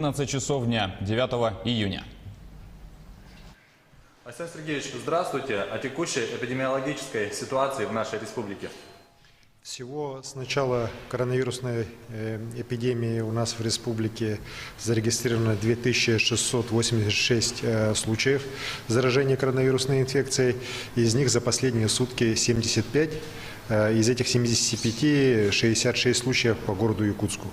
11 часов дня 9 июня. Александр Сергеевич, здравствуйте. О текущей эпидемиологической ситуации в нашей республике. Всего с начала коронавирусной эпидемии у нас в республике зарегистрировано 2686 случаев заражения коронавирусной инфекцией. Из них за последние сутки 75. Из этих 75 66 случаев по городу Якутску.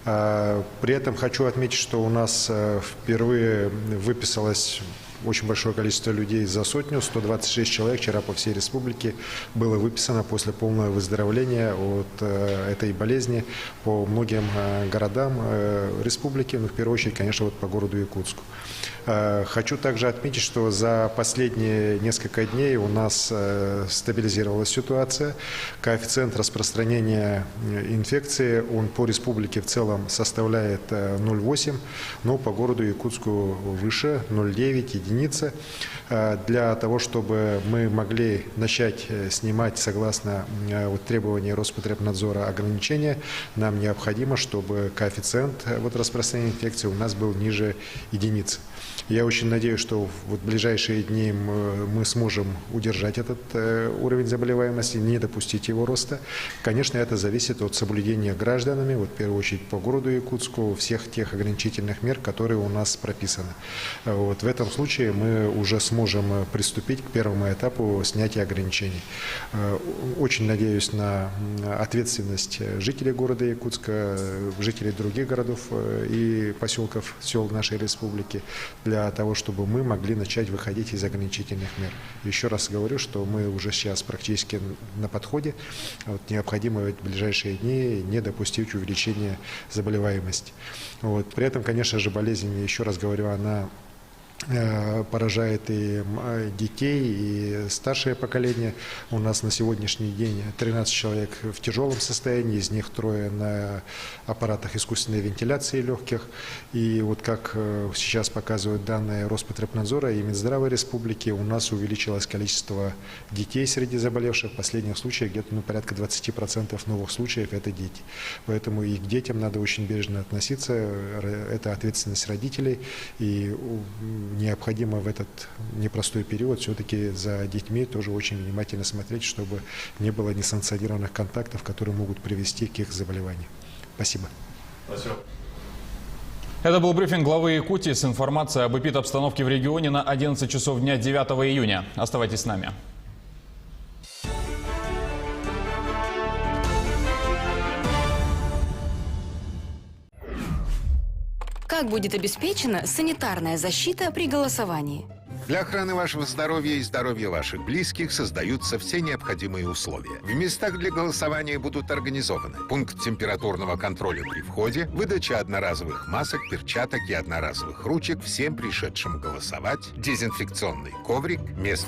При этом хочу отметить, что у нас впервые выписалось очень большое количество людей за сотню, 126 человек вчера по всей республике было выписано после полного выздоровления от этой болезни по многим городам республики, но в первую очередь, конечно, вот по городу Якутску. Хочу также отметить, что за последние несколько дней у нас стабилизировалась ситуация. Коэффициент распространения инфекции, он по республике в целом составляет 0,8, но по городу Якутску выше, 0,9 единицы. Для того, чтобы мы могли начать снимать, согласно требований Роспотребнадзора, ограничения, нам необходимо, чтобы коэффициент распространения инфекции у нас был ниже единицы. Я очень надеюсь, что в ближайшие дни мы сможем удержать этот уровень заболеваемости, не допустить его роста. Конечно, это зависит от соблюдения гражданами, в первую очередь по городу Якутску, всех тех ограничительных мер, которые у нас прописаны. В этом случае мы уже сможем приступить к первому этапу снятия ограничений. Очень надеюсь на ответственность жителей города Якутска, жителей других городов и поселков, сел нашей республики, для того, чтобы мы могли начать выходить из ограничительных мер. Еще раз говорю, что мы уже сейчас практически на подходе. Необходимо в ближайшие дни не допустить увеличения заболеваемости. При этом, конечно же, болезнь, еще раз говорю, она поражает и детей, и старшее поколение. У нас на сегодняшний день 13 человек в тяжелом состоянии, из них 3 на аппаратах искусственной вентиляции легких. И как сейчас показывают данные Роспотребнадзора и Минздрава Республики, у нас увеличилось количество детей среди заболевших. В последних случаях где-то порядка 20% новых случаев – это дети. Поэтому и к детям надо очень бережно относиться. Это ответственность родителей. И необходимо в этот непростой период все-таки за детьми тоже очень внимательно смотреть, чтобы не было несанкционированных контактов, которые могут привести к их заболеванию. Спасибо. Спасибо. Это был брифинг главы Якутии с информацией об эпидобстановке в регионе на 11 часов дня 9 июня. Оставайтесь с нами. Как будет обеспечена санитарная защита при голосовании? Для охраны вашего здоровья и здоровья ваших близких создаются все необходимые условия. В местах для голосования будут организованы пункт температурного контроля при входе, выдача одноразовых масок, перчаток и одноразовых ручек всем пришедшим голосовать, дезинфекционный коврик, место